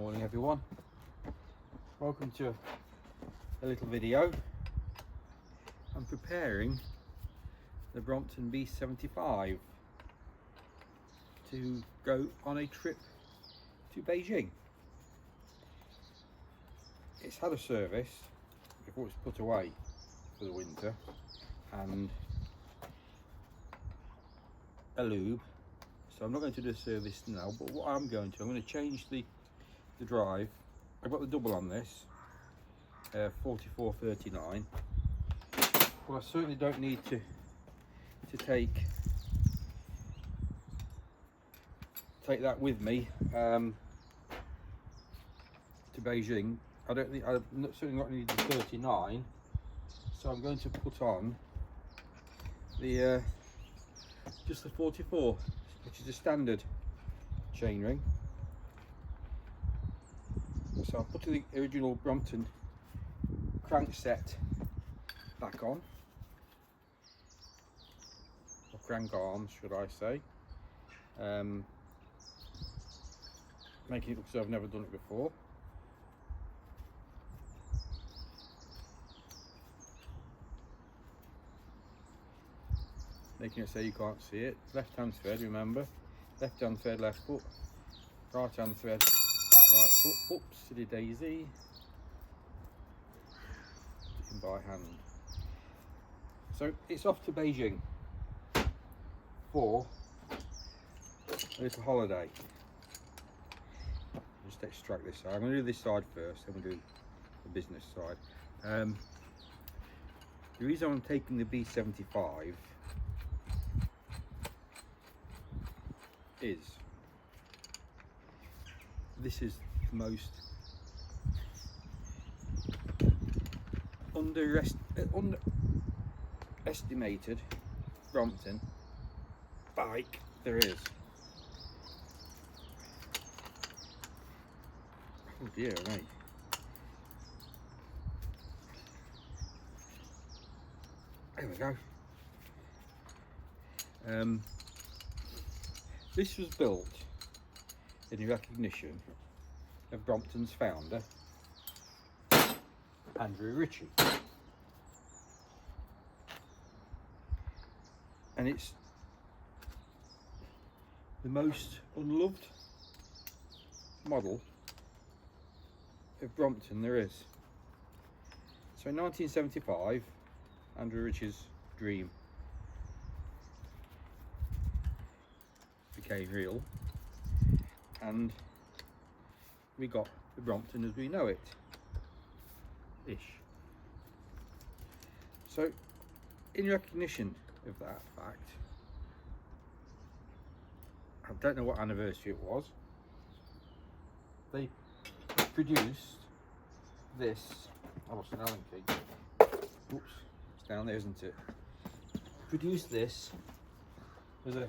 Morning everyone, welcome to a little video. I'm preparing the Brompton B75 to go on a trip to Beijing. It's had a service before it's put away for the winter and a lube, so I'm not going to do a service now, but what I'm going to change the drive. I've got the double on this, 4439. Well, I certainly don't need to take that with me to Beijing. I don't think I've certainly not need the 39, so I'm going to put on the just the 44, which is a standard chainring. So I'm putting the original Brompton crankset back on, or crank arms should I say, making it look as though I've never done it before. Making it so you can't see it. Left hand thread, remember, left hand thread left foot, right hand thread right foot. Oops, silly daisy. Put it by hand. So it's off to Beijing for a little holiday. Just extract this side. I'm going to do this side first, then we'll do the business side. The reason I'm taking the B75 is this is the most underestimated Brompton bike there is. Oh dear me. There we go. This was built in recognition of Brompton's founder, Andrew Ritchie. And it's the most unloved model of Brompton there is. So in 1975, Andrew Ritchie's dream became real, and we got the Brompton as we know it ish. So in recognition of that fact, I don't know what anniversary it was, they produced this. I lost an Allen key. Oops, it's down there, isn't it? Produced this as a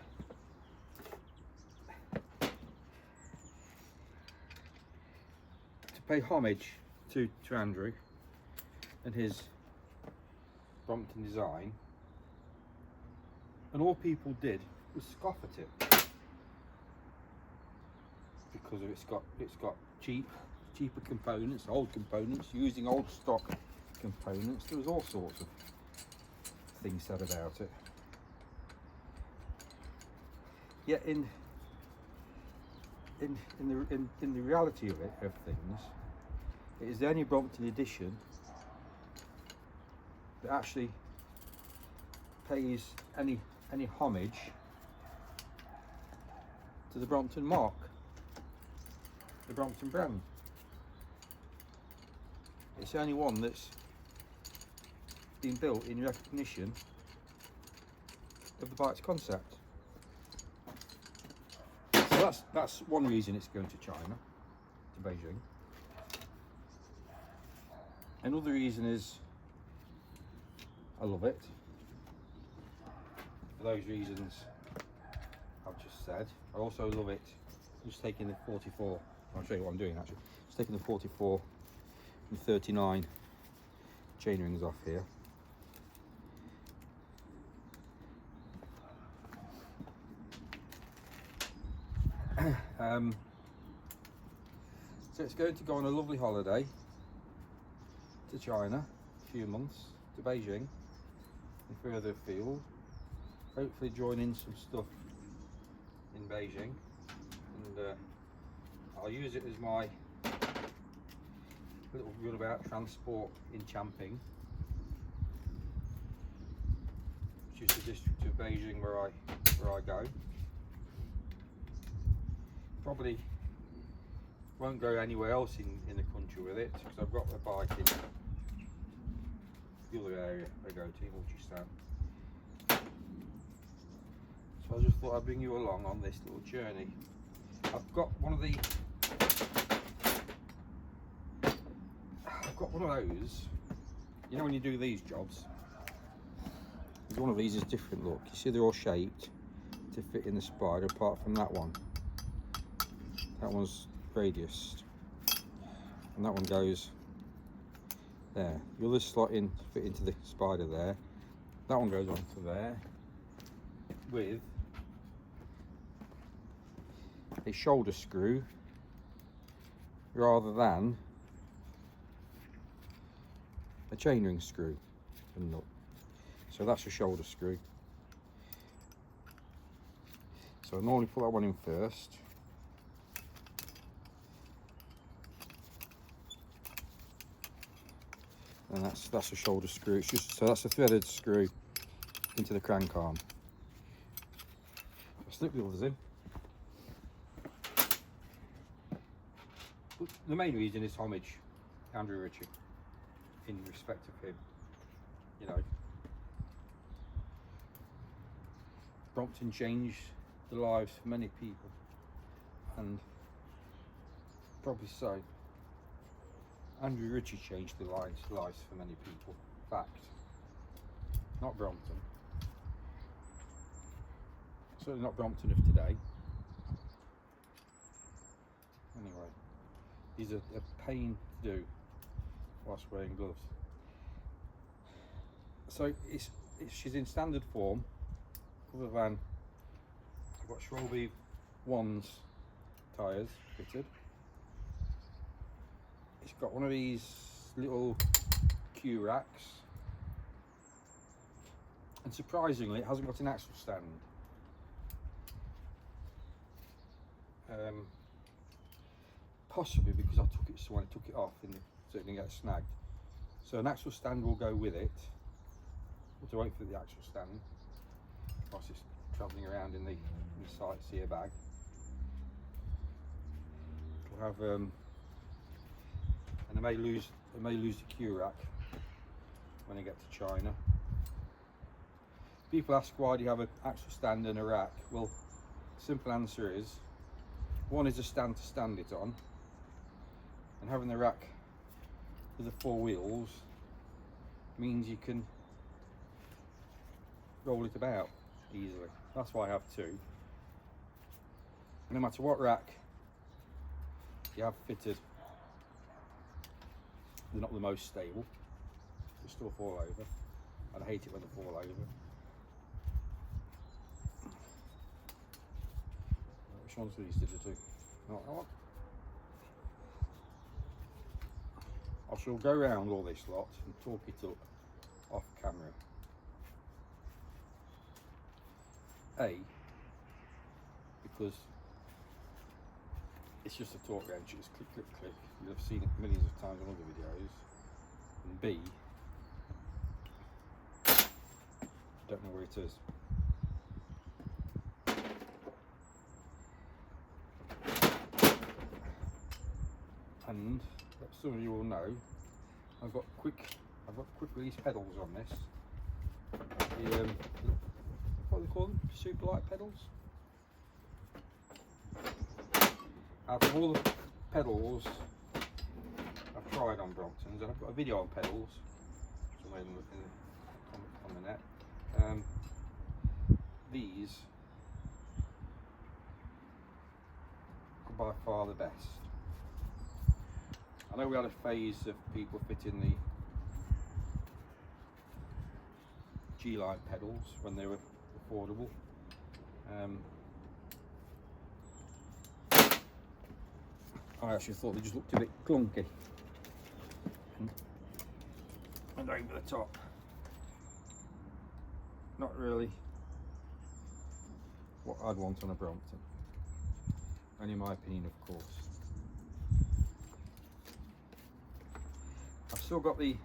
pay homage to Andrew and his Brompton design, and all people did was scoff at it because of it's got cheaper components, old components, using old stock components. There was all sorts of things said about it. Yet in the reality of things, it is the only Brompton edition that actually pays any homage to the Brompton mark, the Brompton brand. It's the only one that's been built in recognition of the bike's concept. So that's one reason it's going to China, to Beijing. Another reason is I love it. For those reasons I've just said. I also love it. I'm just taking the 44. I'll show you what I'm doing actually. Just taking the 44 and 39 chain rings off here. So it's going to go on a lovely holiday to China, a few months, to Beijing and further afield. Hopefully join in some stuff in Beijing, and I'll use it as my little runabout transport in Champing, which is the district of Beijing where I go. Probably won't go anywhere else in the country with it, because I've got a bike in the other area I go to, Ultrasan. So I just thought I'd bring you along on this little journey. I've got one of those, you know when you do these jobs, one of these is different, look, you see they're all shaped to fit in the spider, apart from that one. That one's radiused, and that one goes there. The others slot in to fit into the spider there. That one goes onto there with a shoulder screw rather than a chainring screw and nut. So that's a shoulder screw. So I normally put that one in first. And that's a shoulder screw. It's just, so that's a threaded screw into the crank arm. I'll slip the others in. But the main reason is homage Andrew Ritchie, in respect of him. You know, Brompton changed the lives of many people, and probably so. Andrew Ritchie changed the lives for many people. Fact. Not Brompton. Certainly not Brompton of today. Anyway, these are a pain to do whilst wearing gloves. So she's in standard form, other than I've got Schwalbe 1's tyres fitted. It's got one of these little Q racks, and surprisingly it hasn't got an axle stand. Possibly because I took it, so when I took it off, so it didn't get snagged. So an axle stand will go with it. We'll have to wait for the axle stand whilst it's travelling around in the sightseer bag. We'll have and I may lose the Q rack when I get to China. People ask, why do you have an axle stand and a rack? Well, the simple answer is, one is a stand to stand it on, and having the rack with the 4 wheels means you can roll it about easily. That's why I have 2. No matter what rack you have fitted, they're not the most stable. They still fall over, and I hate it when they fall over. Which one's these did you do? Not that one. I shall go round all this lot and talk it up off camera. Because it's just a torque wrench, it's click, click, click. You've seen it millions of times on other videos. And B, I don't know where it is. And some of you will know, I've got quick release pedals on this. What do they call them? Super light pedals. Out of all the pedals I've tried on Bromptons, and I've got a video on pedals somewhere on the net. These are by far the best. I know we had a phase of people fitting the G-line pedals when they were affordable. I actually thought they just looked a bit clunky and over the top. Not really what I'd want on a Brompton, only my opinion, of course. I've still got the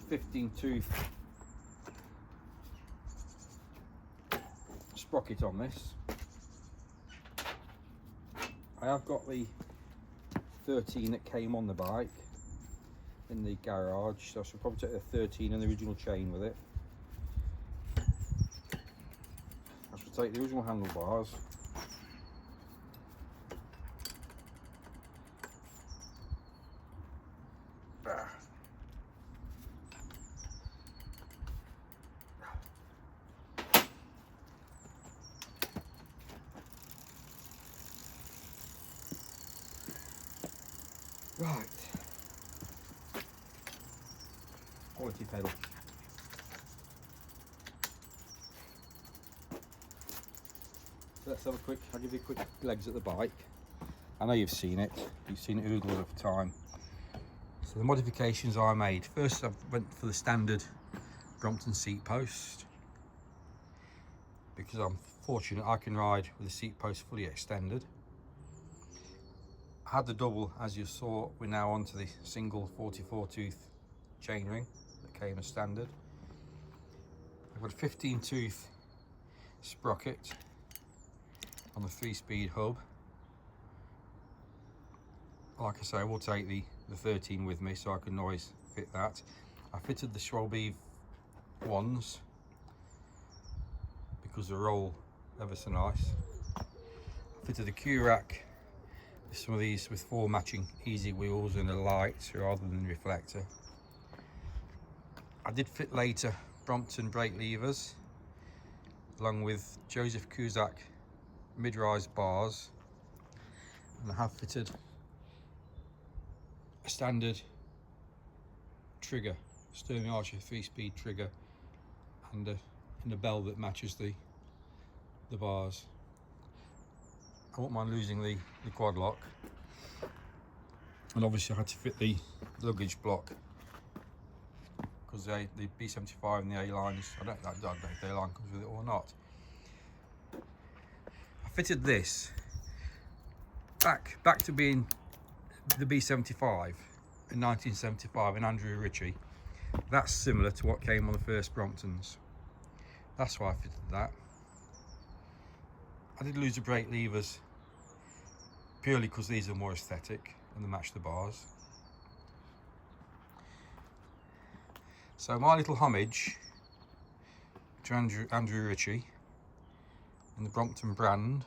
15 tooth sprocket on this. I have got the 13 that came on the bike in the garage, so I should probably take the 13 and the original chain with it. I should take the original handlebars. Right, quality pedal. So let's have a quick, I'll give you a quick legs at the bike. I know you've seen it oodles of time. So the modifications I made, first I went for the standard Brompton seat post, because I'm fortunate I can ride with the seat post fully extended. I had the double, as you saw. We're now onto the single 44 tooth chainring that came as standard. I've got a 15 tooth sprocket on the 3-speed hub. Like I say, I will take the 13 with me so I can always fit that. I fitted the Schwalbe ones because they roll ever so nice. I fitted the Q-rack, some of these with 4 matching easy wheels and a light rather than reflector. I did fit later Brompton brake levers along with Joseph Cusack mid-rise bars, and I have fitted a standard trigger, Sturmey Archer 3-speed trigger, and a bell that matches the bars. I won't mind losing the quad lock, and obviously I had to fit the luggage block because the B75 and the A-lines, I don't know if the A-line comes with it or not. I fitted this back to being the B75 in 1975 in Andrew Ritchie. That's similar to what came on the first Bromptons. That's why I fitted that. I did lose the brake levers purely because these are more aesthetic and they match the bars. So my little homage to Andrew Ritchie and the Brompton brand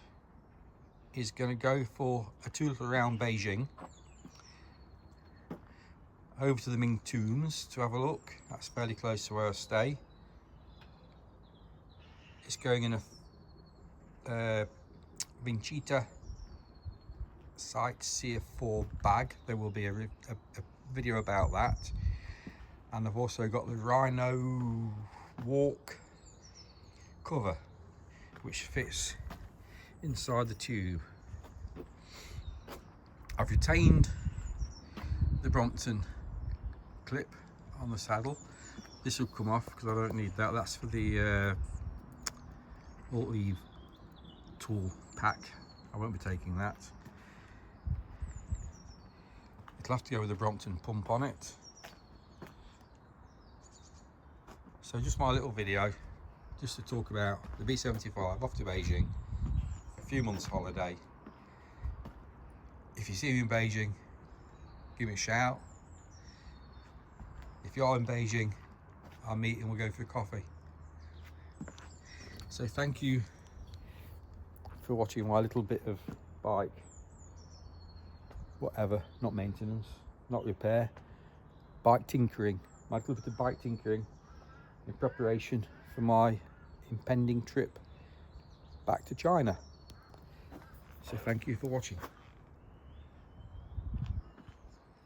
is going to go for a tour around Beijing, over to the Ming Tombs to have a look. That's fairly close to where I stay. It's going in a Vincita Sightseer 4 bag. There will be a video about that. And I've also got the Rhino Walk cover, which fits inside the tube. I've retained the Brompton clip on the saddle. This will come off because I don't need that. That's for the Alt-Eve tool pack. I won't be taking that. It'll have to go with the Brompton pump on it. So just my little video, just to talk about the B75 off to Beijing, a few months holiday. If you see me in Beijing, give me a shout. If you're in Beijing, I'll meet and we'll go for a coffee. So thank you for watching my little bit of bike, whatever, not maintenance, not repair, bike tinkering, my little bit of bike tinkering in preparation for my impending trip back to China. So thank you for watching.